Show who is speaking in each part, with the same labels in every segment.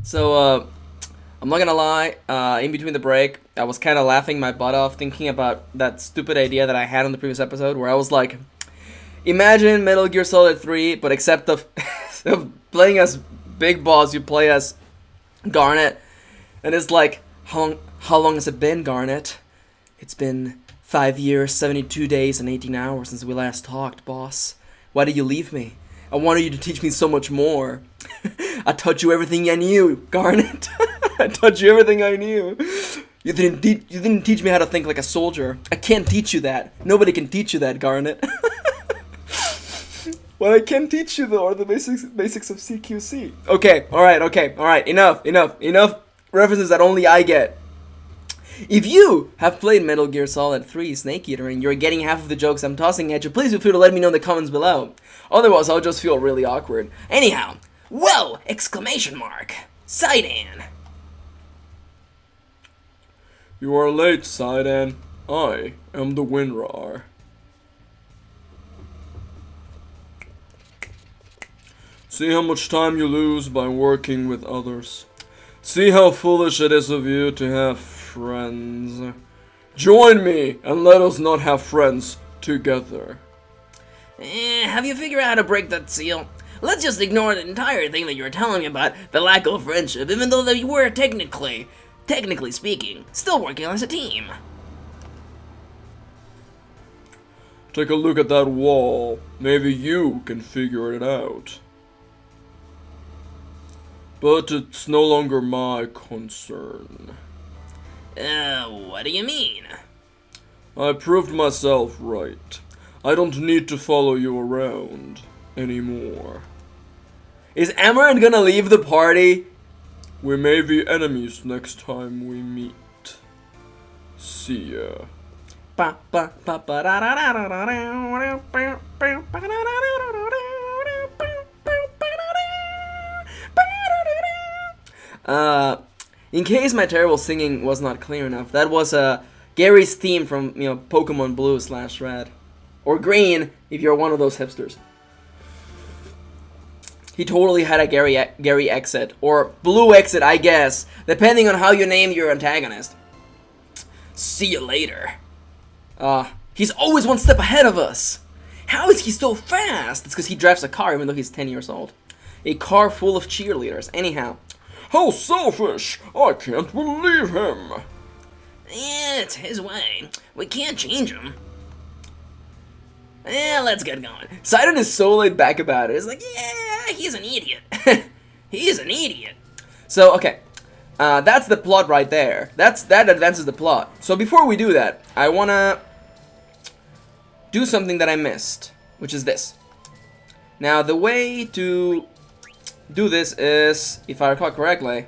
Speaker 1: So, I'm not gonna lie, in between the break, I was kind of laughing my butt off thinking about that stupid idea that I had on the previous episode where I was like, imagine Metal Gear Solid 3, but except of, of playing as Big Boss, you play as Garnet. And it's like, how long has it been, Garnet? It's been 5 years, 72 days, and 18 hours since we last talked, boss. Why did you leave me? I wanted you to teach me so much more. I taught you everything I knew, Garnet. I taught you everything I knew. You didn't teach me how to think like a soldier. I can't teach you that. Nobody can teach you that, Garnet. What I can teach you though are the basics of CQC. Okay, alright. Enough references that only I get. If you have played Metal Gear Solid 3 Snake Eater and you're getting half of the jokes I'm tossing at you, please feel free to let me know in the comments below. Otherwise, I'll just feel really awkward. Anyhow, whoa! Exclamation mark. Sidan.
Speaker 2: You are late, Sidan. I am the Winrar. See how much time you lose by working with others. See how foolish it is of you to have friends. Join me and let us not have friends together.
Speaker 3: Have you figured out how to break that seal? Let's just ignore the entire thing that you were telling me about the lack of friendship, even though that you were technically speaking, still working as a team.
Speaker 2: Take a look at that wall. Maybe you can figure it out. But it's no longer my concern.
Speaker 3: What do you mean?
Speaker 2: I proved myself right. I don't need to follow you around anymore.
Speaker 1: Is Amaranth gonna leave the party?
Speaker 2: We may be enemies next time we meet. See ya.
Speaker 1: In case my terrible singing was not clear enough, that was Gary's theme from, Pokemon Blue / Red. Or Green, if you're one of those hipsters. He totally had a Gary exit, or Blue exit, I guess, depending on how you name your antagonist. See you later. He's always one step ahead of us. How is he so fast? It's because he drives a car even though he's 10 years old. A car full of cheerleaders. Anyhow.
Speaker 2: How selfish! I can't believe him!
Speaker 3: Yeah, it's his way. We can't change him. Let's get going.
Speaker 1: Sidon is so laid back about it. It's like,
Speaker 3: Yeah, he's an idiot. He's an idiot.
Speaker 1: So, okay. That's the plot right there. That advances the plot. So before we do that, I wanna do something that I missed, which is this. Now, the way to do this is, if I recall correctly,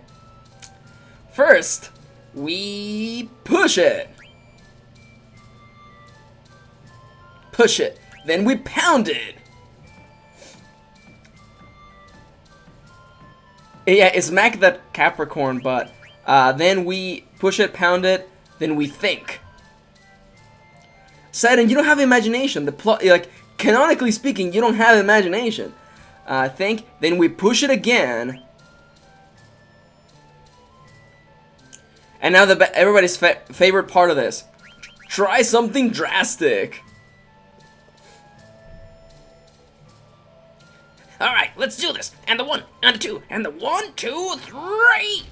Speaker 1: first, we push it. Push it. Then we pound it. Yeah, smack that Capricorn butt. Then we push it, pound it, then we think. Sidon, you don't have imagination. The plot, like, canonically speaking, you don't have imagination. Think, then we push it again. And now everybody's favorite part of this. Try something drastic.
Speaker 3: Alright, let's do this. And the 1, and the 2, and the 1, 2, 3.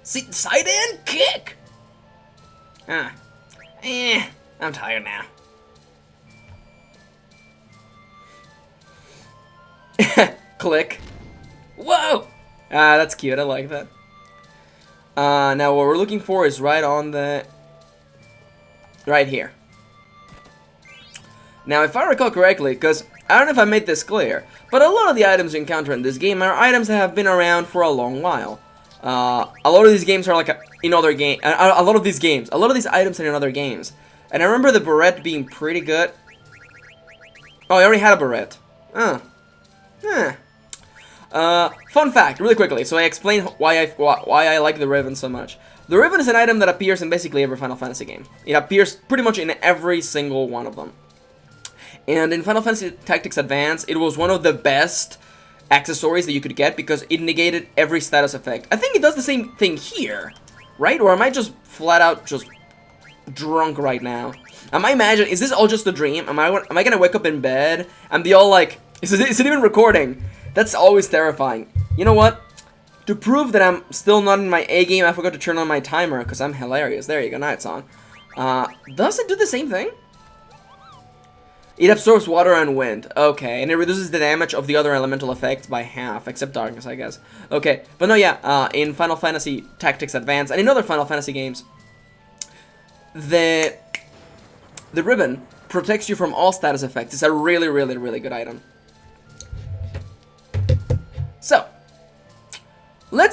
Speaker 3: Side and kick. I'm tired now.
Speaker 1: Click.
Speaker 3: Whoa!
Speaker 1: That's cute. I like that. Now what we're looking for is right here. Now, if I recall correctly, because I don't know if I made this clear, but a lot of the items you encounter in this game are items that have been around for a long while. A lot of these games are like in other games. A lot of these items are in other games. And I remember the barrette being pretty good. Oh, I already had a barrette. Fun fact, really quickly. So I explained why I like the Riven so much. The Riven is an item that appears in basically every Final Fantasy game. It appears pretty much in every single one of them. And in Final Fantasy Tactics Advance, it was one of the best accessories that you could get because it negated every status effect. I think it does the same thing here, right? Or am I just flat out just drunk right now? Am I imagining, is this all just a dream? Am I gonna wake up in bed and be all like, is it even recording? That's always terrifying. You know what? To prove that I'm still not in my A game, I forgot to turn on my timer because I'm hilarious. There you go, night song. Does it do the same thing? It absorbs water and wind. Okay, and it reduces the damage of the other elemental effects by half, except darkness, I guess. Okay, but no, yeah, in Final Fantasy Tactics Advance and in other Final Fantasy games, the ribbon protects you from all status effects. It's a really, really, really good item. So,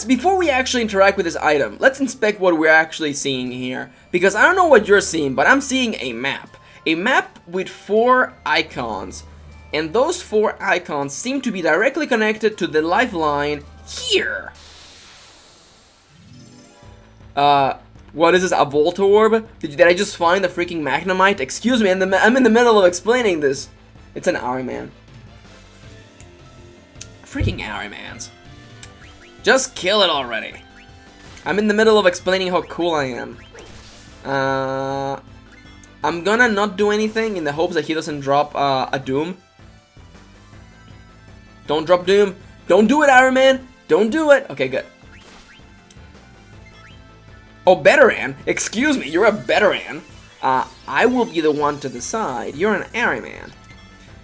Speaker 1: before we actually interact with this item, let's inspect what we're actually seeing here. Because I don't know what you're seeing, but I'm seeing a map. A map with 4 icons. And those 4 icons seem to be directly connected to the lifeline here. What is this, a Voltorb? Did I just find the freaking Magnemite? Excuse me, I'm in the middle of explaining this. It's an Ahriman. Freaking Ahrimans. Just kill it already. I'm in the middle of explaining how cool I am. I'm gonna not do anything in the hopes that he doesn't drop a Doom. Don't drop Doom. Don't do it, Ahriman. Don't do it. Okay, good. Oh, Veteran? Excuse me, you're a Veteran. I will be the one to decide. You're an Ahriman.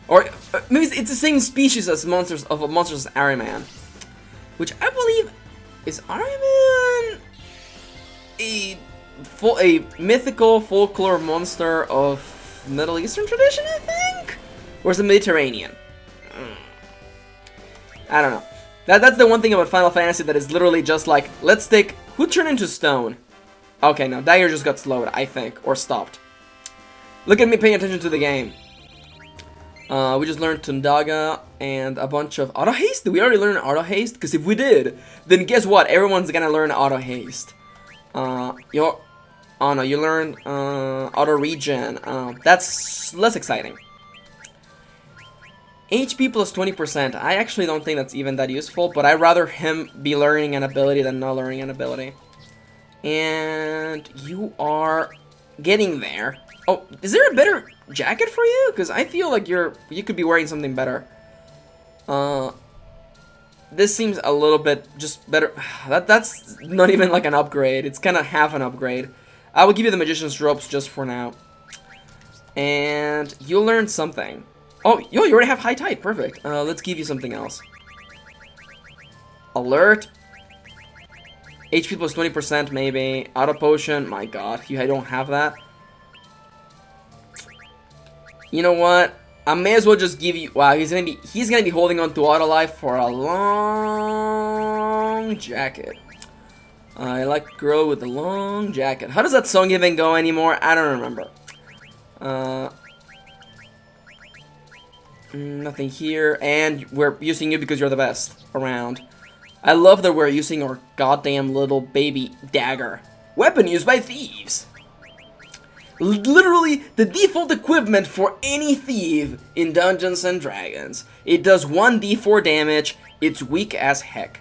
Speaker 1: Or maybe it's the same species as monsters as Ahriman. Which I believe is Ahriman a mythical folklore monster of Middle Eastern tradition, I think? Or is it Mediterranean? I don't know. That's the one thing about Final Fantasy that is literally just like, let's take... Who turned into stone? Okay, no, Dagger just got slowed, I think. Or stopped. Look at me paying attention to the game. We just learned Tundaga and a bunch of auto haste. Did we already learn auto haste? Because if we did, then guess what? Everyone's gonna learn auto haste. Oh no, you learned auto regen. That's less exciting. HP plus 20%. I actually don't think that's even that useful, but I'd rather him be learning an ability than not learning an ability. And you are getting there. Oh, is there a better jacket for you? Because I feel like you could be wearing something better. This seems a little bit just better. That's not even like an upgrade. It's kind of half an upgrade. I will give you the Magician's Ropes just for now. And you'll learn something. Oh, yo, you already have High Tide. Perfect. Let's give you something else. Alert. HP plus 20% maybe. Auto Potion. My god, I don't have that. You know what? I may as well just give you... Wow, he's gonna be holding on to Auto Life for a long jacket. I like girl with a long jacket. How does that song even go anymore? I don't remember. Nothing here. And we're using you because you're the best around. I love that we're using our goddamn little baby dagger. Weapon used by thieves. Literally the default equipment for any thief in Dungeons and Dragons. It does 1d4 damage. It's weak as heck.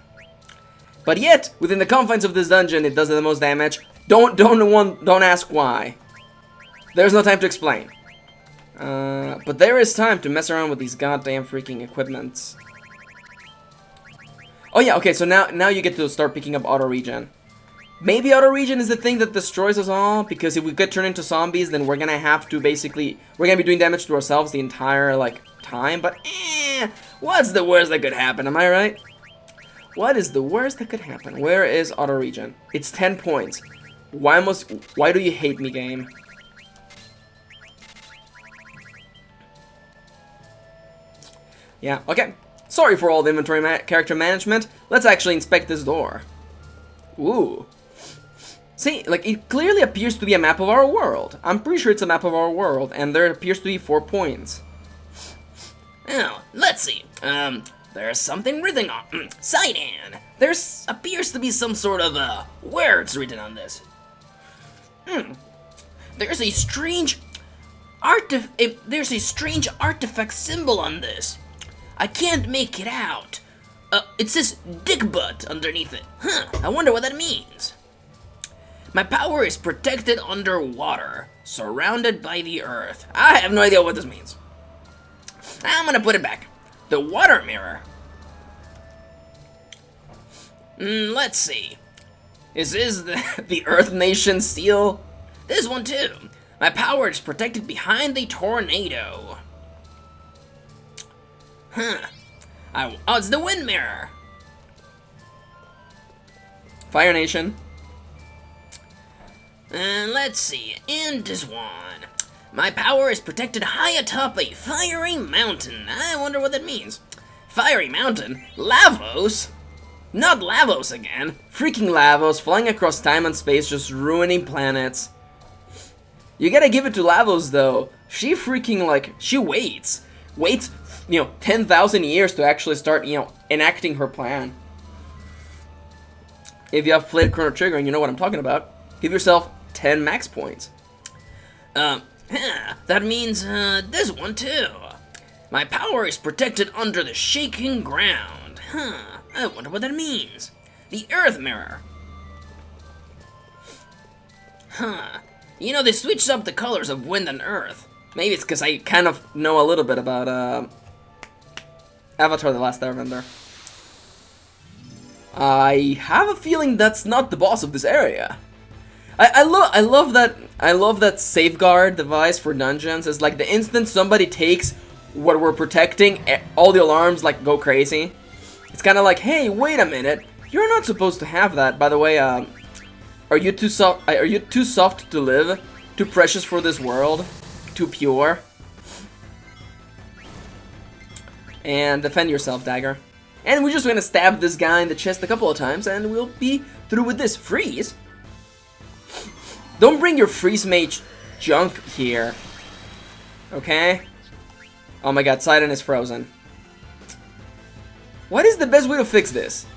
Speaker 1: But yet, within the confines of this dungeon, it does the most damage. Don't ask why. There's no time to explain. But there is time to mess around with these goddamn freaking equipments. Oh yeah, okay, so now you get to start picking up auto regen. Maybe auto regen is the thing that destroys us all, because if we get turned into zombies, then we're gonna have to basically, we're gonna be doing damage to ourselves the entire, like, time, but what's the worst that could happen, am I right? What is the worst that could happen? Where is auto regen? It's 10 points. Why do you hate me, game? Yeah, okay. Sorry for all the inventory character management. Let's actually inspect this door. Ooh. See, like, it clearly appears to be a map of our world. I'm pretty sure it's a map of our world, and there appears to be 4 points.
Speaker 3: Oh, let's see. There's something written on Sidon. Appears to be some sort of words written on this. There's a strange artifact symbol on this. I can't make it out. It says dick butt underneath it. Huh, I wonder what that means. My power is protected underwater, surrounded by the earth. I have no idea what this means. I'm gonna put it back. The water mirror. Let's see. Is this the Earth Nation seal? This one too. My power is protected behind the tornado. Huh. Oh, it's the wind mirror.
Speaker 1: Fire Nation.
Speaker 3: Let's see. And this one. My power is protected high atop a fiery mountain. I wonder what that means. Fiery mountain? Lavos? Not Lavos again.
Speaker 1: Freaking Lavos, flying across time and space, just ruining planets. You gotta give it to Lavos though. She freaking, like, she waits, 10,000 years to actually start, enacting her plan. If you have played Chrono Trigger and you know what I'm talking about, give yourself 10 max points.
Speaker 3: That means, this one too. My power is protected under the shaking ground. I wonder what that means. The Earth Mirror. They switched up the colors of wind and earth.
Speaker 1: Maybe it's because I kind of know a little bit about, Avatar: The Last Airbender. I have a feeling that's not the boss of this area. I love that safeguard device for dungeons. It's like the instant somebody takes what we're protecting, all the alarms like go crazy. It's kind of like, hey, wait a minute, you're not supposed to have that. By the way, are you too soft? Are you too soft to live? Too precious for this world? Too pure? And defend yourself, dagger. And we're just gonna stab this guy in the chest a couple of times, and we'll be through with this. Freeze. Don't bring your freeze mage junk here. Okay? Oh my god, Sidon is frozen. What is the best way to fix this?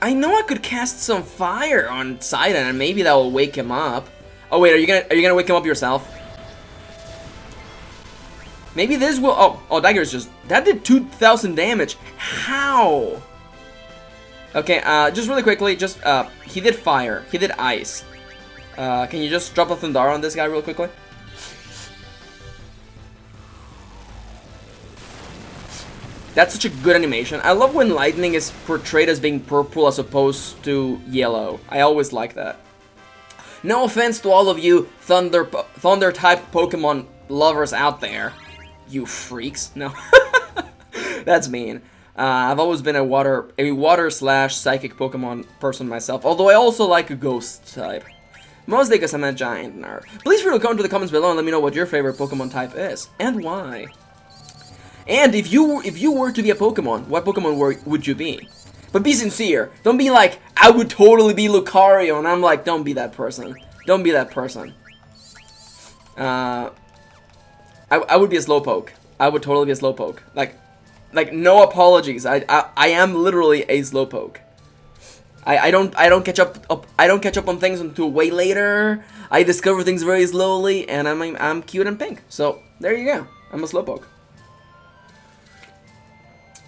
Speaker 1: I know I could cast some fire on Sidon and maybe that will wake him up. Oh wait, are you gonna wake him up yourself? Maybe this will. Oh, Dagger's just. That did 2,000 damage. How? Okay, just really quickly, he did fire. He did ice. Can you just drop a Thundara on this guy real quickly? That's such a good animation. I love when lightning is portrayed as being purple as opposed to yellow. I always like that. No offense to all of you thunder type Pokemon lovers out there. You freaks. No. That's mean. I've always been a water slash psychic Pokemon person myself, although I also like a ghost type. Mostly because I'm a giant nerd. Please feel free to comment to the comments below and let me know what your favorite Pokemon type is, and why. And if you were to be a Pokemon, what Pokemon would you be? But be sincere. Don't be like, I would totally be Lucario, and I'm like, don't be that person. Don't be that person. I would be a Slowpoke. I would totally be a Slowpoke. Like no apologies. I am literally a Slowpoke. I don't catch up on things until way later. I discover things very slowly, and I'm cute and pink. So there you go. I'm a Slowpoke.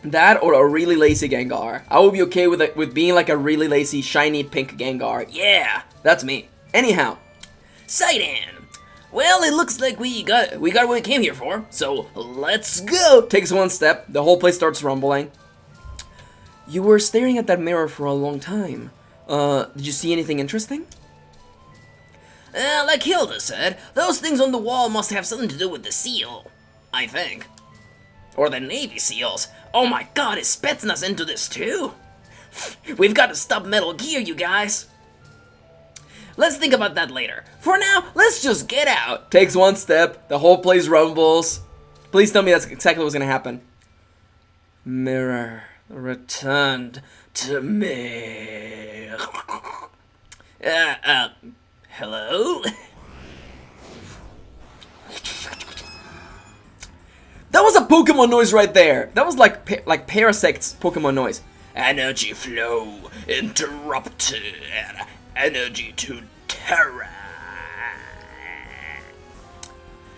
Speaker 1: That or a really lazy Gengar. I would be okay with being like a really lazy, shiny pink Gengar. Yeah, that's me. Anyhow,
Speaker 3: Sidon. Well, it looks like we got what we came here for. So let's go.
Speaker 1: Takes one step. The whole place starts rumbling. You were staring at that mirror for a long time. Did you see anything interesting?
Speaker 3: Like Hilda said, those things on the wall must have something to do with the seal. I think. Or the Navy SEALs. Oh my god, is Spetsnaz into this too? We've got to stop Metal Gear, you guys. Let's think about that later. For now, let's just get out.
Speaker 1: Takes one step, the whole place rumbles. Please tell me that's exactly what's gonna happen. Mirror, returned to me.
Speaker 3: Hello?
Speaker 1: That was a Pokemon noise right there. That was like Parasect's Pokemon noise.
Speaker 3: Energy flow interrupted. Energy to terror.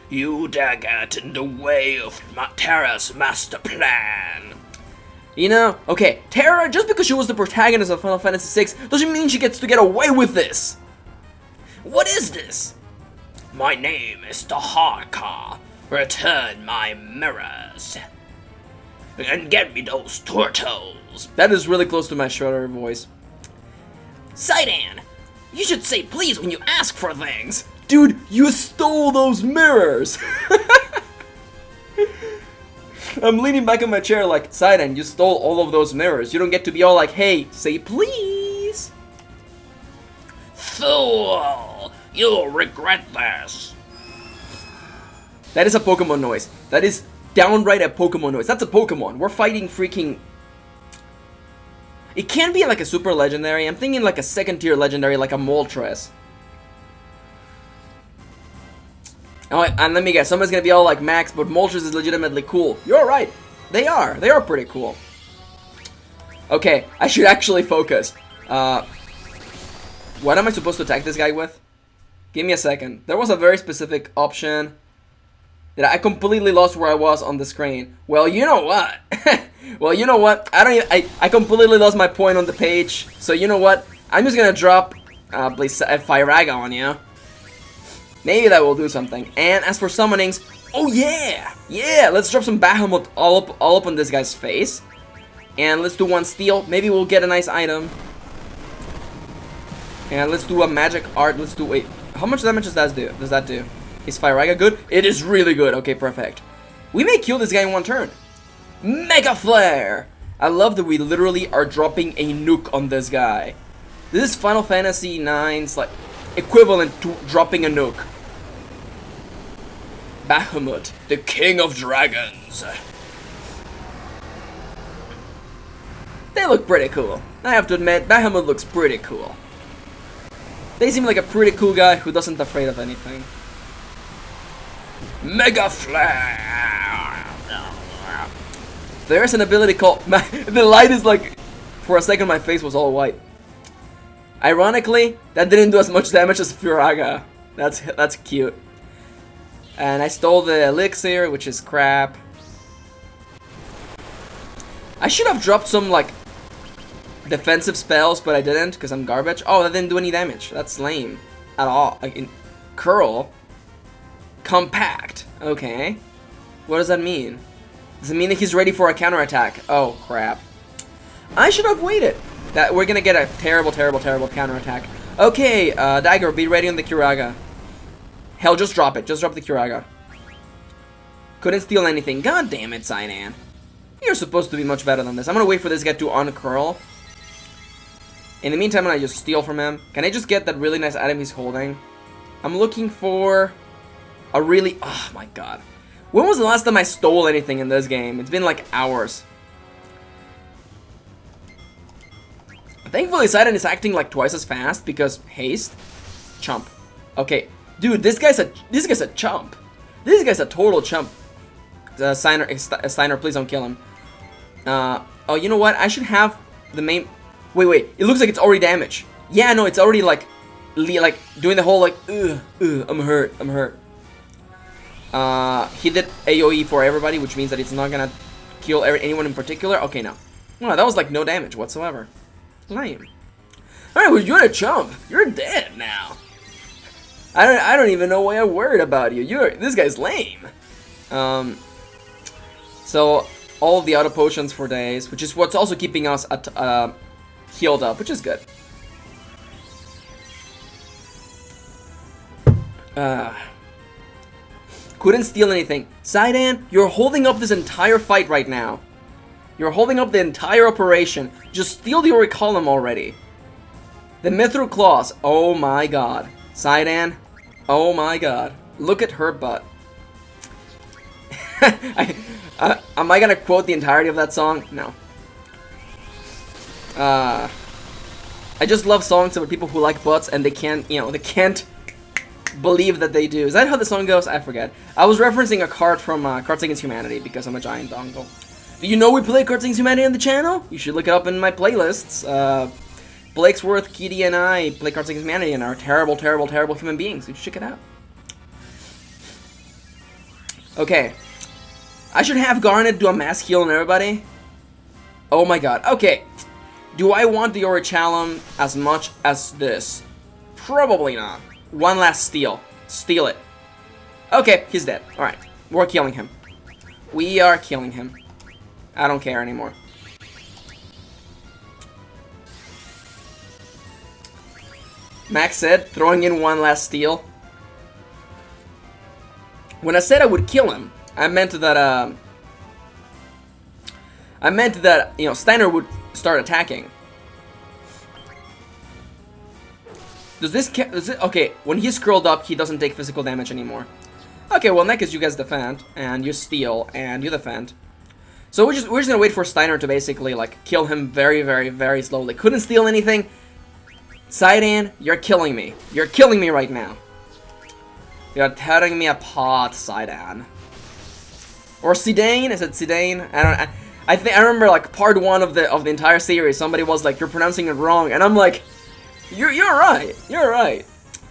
Speaker 3: You dare get in the way of Terra's master plan.
Speaker 1: You know, okay, Terra, just because she was the protagonist of Final Fantasy VI, doesn't mean she gets to get away with this.
Speaker 3: What is this? My name is Taharkos. Return my mirrors. And get me those turtles.
Speaker 1: That is really close to my Shredder voice.
Speaker 3: Saidan, you should say please when you ask for things.
Speaker 1: Dude, you stole those mirrors! I'm leaning back in my chair like, Saidan, you stole all of those mirrors. You don't get to be all like, hey, say please.
Speaker 3: Fool! You'll regret this.
Speaker 1: That is a Pokemon noise. That is downright a Pokemon noise. That's a Pokemon. We're fighting freaking... It can't be like a super legendary. I'm thinking like a second tier legendary, like a Moltres. Oh, and let me guess, somebody's gonna be all like, Max, but Moltres is legitimately cool. You're right. They are. They are pretty cool. Okay, I should actually focus. What am I supposed to attack this guy with? Give me a second. There was a very specific option that I completely lost where I was on the screen. Well, you know what? Well, you know what? I completely lost my point on the page. So you know what? I'm just gonna drop Firaga on you. Maybe that will do something. And as for summonings, oh yeah! Yeah, let's drop some Bahamut all up on this guy's face. And let's do one steal. Maybe we'll get a nice item. And let's do a magic art. Let's do, wait, how much damage does that do? Is Firaga good? It is really good. Okay, perfect. We may kill this guy in one turn. Mega Flare! I love that we literally are dropping a nuke on this guy. This is Final Fantasy IX's like equivalent to dropping a nuke. Bahamut, the king of dragons. They look pretty cool. I have to admit, Bahamut looks pretty cool. They seem like a pretty cool guy who doesn't afraid of anything. Mega Flare! There's an ability called... The light is like... For a second my face was all white. Ironically, that didn't do as much damage as Firaga. That's cute. And I stole the elixir, which is crap. I should have dropped some like defensive spells, but I didn't because I'm garbage. Oh, that didn't do any damage. That's lame. At all. Like in Curl. Compact. Okay. What does that mean? Does it mean that he's ready for a counterattack? Oh, crap. I should have waited. That we're gonna get a terrible, terrible, terrible counterattack. Okay, Dagger, be ready on the Kiraga. Hell, just drop it. Just drop the Kiraga. Couldn't steal anything. God damn it, Saidan. You're supposed to be much better than this. I'm gonna wait for this guy to uncurl. In the meantime, I just steal from him. Can I just get that really nice item he's holding? I'm looking for a really... Oh, my God. When was the last time I stole anything in this game? It's been like hours. Thankfully, Saidan is acting like twice as fast because haste. Chump. Okay. Dude, this guy's a chump. This guy's a total chump. Steiner, please don't kill him. Oh, you know what? I should have the main... Wait. It looks like it's already damaged. Yeah, no, it's already like doing the whole like, I'm hurt. He did AoE for everybody, which means that it's not gonna kill anyone in particular. Okay, no. Wow, that was like no damage whatsoever. Lame. Alright, well, you're a chump. You're dead now. I don't even know why I'm worried about you. This guy's lame. So all of the auto potions for days, which is what's also keeping us at healed up, which is good. Couldn't steal anything. Saidan, you're holding up this entire fight right now. You're holding up the entire operation. Just steal the Auric Column already. The Mithril Claws. Oh my god. Saidan. Oh my god. Look at her butt. Am I gonna quote the entirety of that song? No. I just love songs about people who like butts and they can't, they can't believe that they do. Is that how the song goes? I forget. I was referencing a card from Cards Against Humanity because I'm a giant dongle. Do you know we play Cards Against Humanity on the channel? You should look it up in my playlists. Blakesworth, Kitty, and I play Cards Against Humanity and are terrible, terrible, terrible human beings. You should check it out. Okay. I should have Garnet do a mass heal on everybody. Oh my god. Okay. Do I want the Orichalum as much as this? Probably not. One last steal. Steal it. Okay, he's dead. Alright. We're killing him. We are killing him. I don't care anymore. Max said, throwing in one last steal. When I said I would kill him, I meant that, you know, Steiner would start attacking. Does this, okay, when he's curled up, he doesn't take physical damage anymore. Okay, well, in that case, you guys defend, and you steal, and you defend. So we're just gonna wait for Steiner to basically, like, kill him very, very, very slowly. Couldn't steal anything. Sidane, you're killing me. You're killing me right now. You're tearing me apart, Sidane. Or Zidane? Is it Zidane? I remember, like, part 1 of the entire series, somebody was like, you're pronouncing it wrong, and I'm like, you're right. You're right.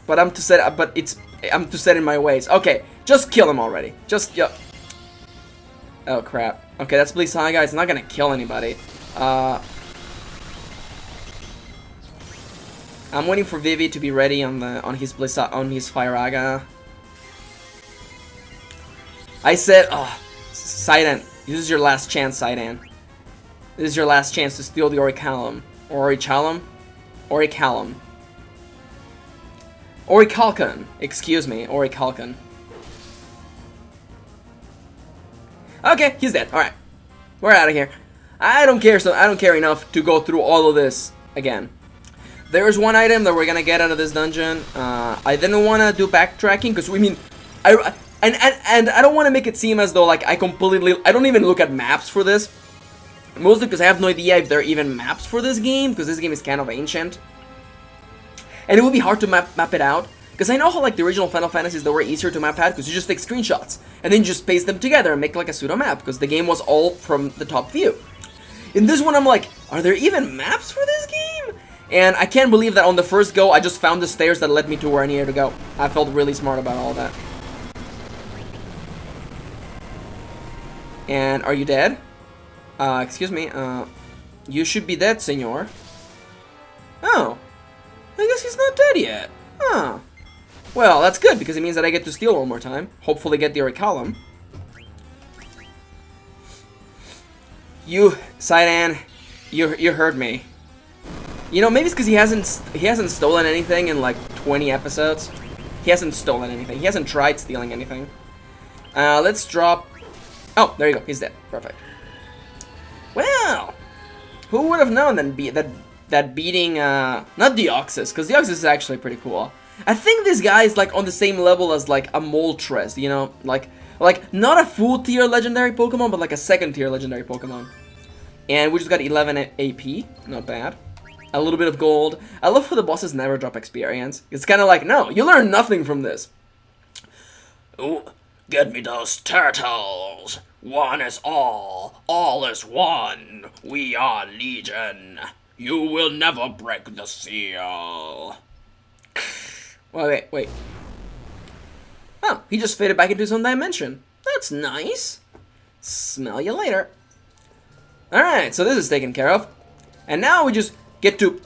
Speaker 1: But I'm too set in my ways. Okay, just kill him already. Just, yeah. Oh crap. Okay, that's Blissaiga. It's not gonna kill anybody. I'm waiting for Vivi to be ready on his Firaga. I said, oh, Sidane, this is your last chance, Sidane. This is your last chance to steal the Orichalum. Orichalum. Orichalcon. Excuse me, Orichalcon. Okay, he's dead. Alright. We're out of here. I don't care, so I don't care enough to go through all of this again. There's one item that we're gonna get out of this dungeon. I didn't want to do backtracking because we mean, and I don't want to make it seem as though like I don't even look at maps for this. Mostly because I have no idea if there are even maps for this game, because this game is kind of ancient. And it would be hard to map it out. Because I know how like the original Final Fantasies, they were easier to map out, because you just take screenshots, and then you just paste them together and make like a pseudo map, because the game was all from the top view. In this one I'm like, are there even maps for this game? And I can't believe that on the first go I just found the stairs that led me to where I needed to go. I felt really smart about all that. And are you dead? Excuse me, you should be dead, senor. Oh, I guess he's not dead yet. Huh. Well, that's good, because it means that I get to steal one more time. Hopefully get the Orichalum. You, Sidane, you heard me. You know, maybe it's because he hasn't stolen anything in like 20 episodes. He hasn't stolen anything. He hasn't tried stealing anything. Let's drop... Oh, there you go. He's dead. Perfect. Well, who would have known that beating, not Deoxys, because Deoxys is actually pretty cool. I think this guy is like on the same level as like a Moltres, you know, like not a full tier legendary Pokemon, but like a second tier legendary Pokemon. And we just got 11 AP, not bad. A little bit of gold. I love how the bosses never drop experience. It's kind of like, no, you learn nothing from this.
Speaker 3: Ooh, get me those turtles. One is all is one. We are Legion. You will never break the seal.
Speaker 1: Wait. Oh, he just faded back into his own dimension. That's nice. Smell you later. Alright, so this is taken care of. And now we just get to,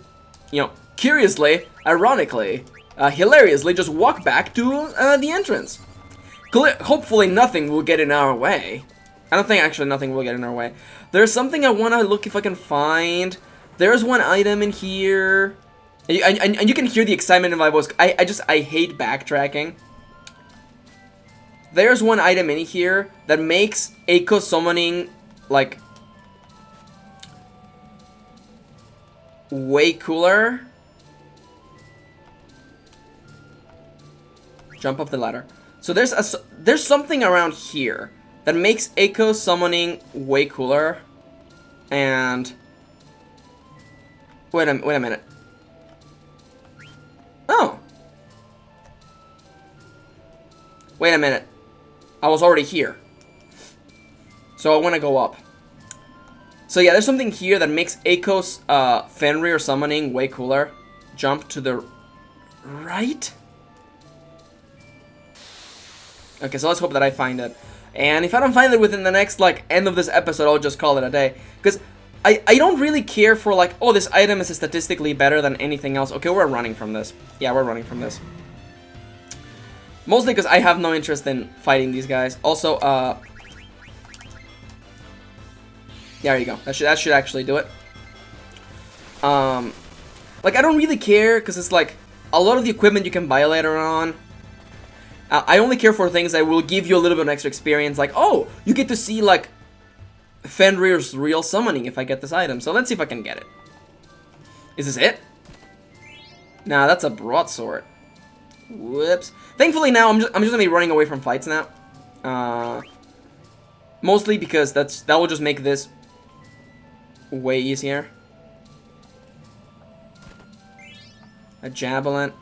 Speaker 1: you know, curiously, ironically, hilariously, just walk back to the entrance. Hopefully nothing will get in our way. I don't think actually nothing will get in our way. There's something I want to look if I can find. There's one item in here. And you can hear the excitement in my voice. I hate backtracking. There's one item in here that makes Echo summoning, like, way cooler. Jump up the ladder. So there's something around here that makes Echo summoning way cooler. And wait a minute. Oh. Wait a minute. I was already here. So I want to go up. So yeah, there's something here that makes Echo's Fenrir summoning way cooler. Jump to the right. Okay, so let's hope that I find it. And if I don't find it within the next, like, end of this episode, I'll just call it a day. Because I don't really care for, like, oh, this item is statistically better than anything else. Okay, we're running from this. Yeah, we're running from this. Mostly because I have no interest in fighting these guys. Also, there you go. That should actually do it. Like, I don't really care, because it's like, a lot of the equipment you can buy later on. I only care for things that will give you a little bit of extra experience, like, oh, you get to see, like, Fenrir's real summoning if I get this item. So let's see if I can get it. Is this it? Nah, that's a broadsword. Whoops. Thankfully now, I'm just gonna be running away from fights now. Mostly because that will just make this way easier. A javelin.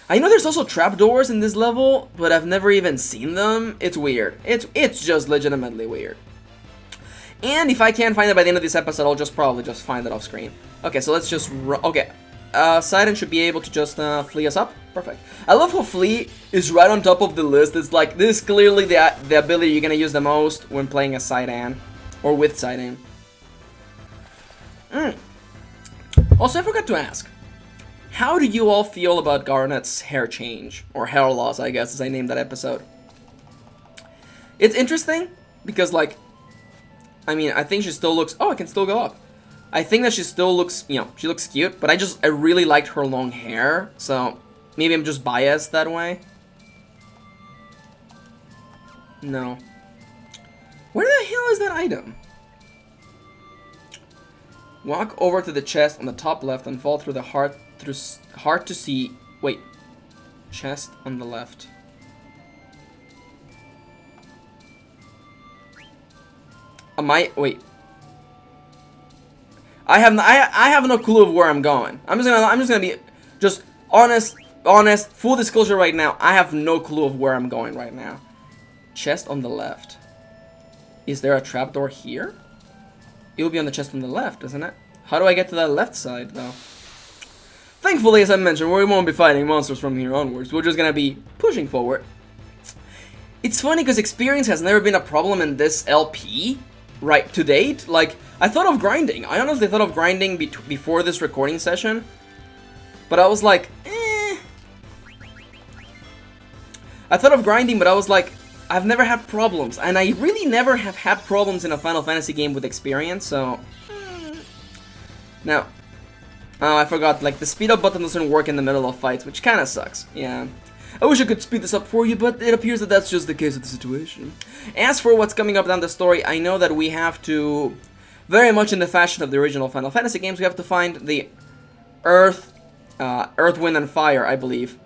Speaker 1: I know there's also trapdoors in this level, but I've never even seen them. It's weird. It's just legitimately weird. And if I can't find it by the end of this episode, I'll probably just find it off screen. Okay, so let's just okay. Sidon should be able to just flee us up. Perfect. I love how flee is right on top of the list. It's like, this is clearly the ability you're gonna use the most when playing as Sidon. Or with Sidon. Also, I forgot to ask. How do you all feel about Garnet's hair change? Or hair loss, I guess, as I named that episode. It's interesting, because, like, I mean, I think she still looks... Oh, I can still go up. I think that she still looks, you know, she looks cute, but I really liked her long hair, so maybe I'm just biased that way. No. Where the hell is that item? Walk over to the chest on the top left and fall through the heart to see. Wait. Chest on the left. Wait. I have no clue of where I'm going. I'm just gonna be honest, full disclosure right now. I have no clue of where I'm going right now. Chest on the left. Is there a trapdoor here? It will be on the chest on the left, isn't it? How do I get to that left side, though? Thankfully, as I mentioned, we won't be fighting monsters from here onwards. We're just gonna be pushing forward. It's funny because experience has never been a problem in this LP, right, to date. Like, I thought of grinding. I honestly thought of grinding before this recording session. But I was like, eh. I thought of grinding, but I was like, I've never had problems. And I really never have had problems in a Final Fantasy game with experience, so... Now, I forgot, like, the speed up button doesn't work in the middle of fights, which kind of sucks. Yeah. I wish I could speed this up for you, but it appears that that's just the case of the situation. As for what's coming up down the story, I know that we have to, very much in the fashion of the original Final Fantasy games, we have to find the Earth, Wind, and Fire, I believe.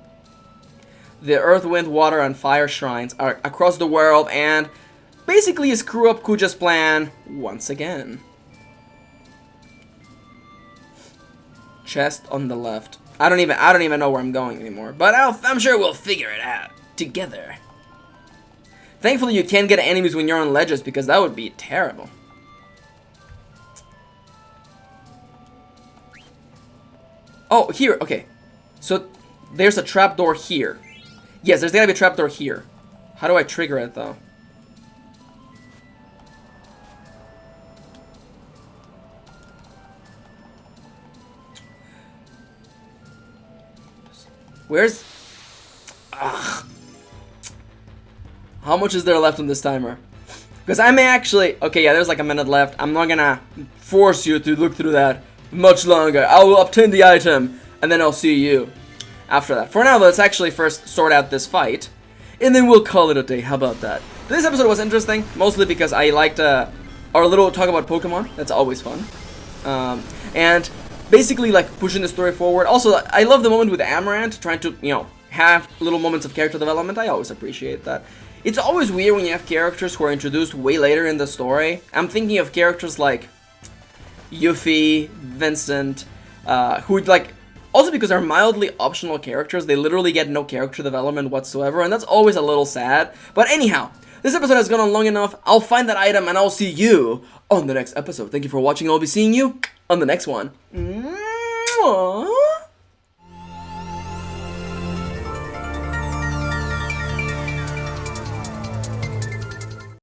Speaker 1: The Earth, Wind, Water, and Fire shrines are across the world, and basically screw up Kuja's plan once again. Chest on the left. I don't even know where I'm going anymore, but I'm sure we'll figure it out together. Thankfully, you can't get enemies when you're on ledges, because that would be terrible. Oh, here. Okay, so there's a trapdoor here. Yes, there's gotta be a trapdoor here. How do I trigger it, though? Where's... Ugh. How much is there left on this timer? Because I may actually... Okay, yeah, there's like a minute left. I'm not gonna force you to look through that much longer. I will obtain the item, and then I'll see you after that. For now, let's actually first sort out this fight, and then we'll call it a day. How about that? This episode was interesting, mostly because I liked our little talk about Pokemon. That's always fun. And basically, like, pushing the story forward. Also, I love the moment with Amaranth, trying to, you know, have little moments of character development. I always appreciate that. It's always weird when you have characters who are introduced way later in the story. I'm thinking of characters like Yuffie, Vincent, who, like, also because they're mildly optional characters, they literally get no character development whatsoever, and that's always a little sad. But anyhow, this episode has gone on long enough. I'll find that item, and I'll see you on the next episode. Thank you for watching, and I'll be seeing you on the next one.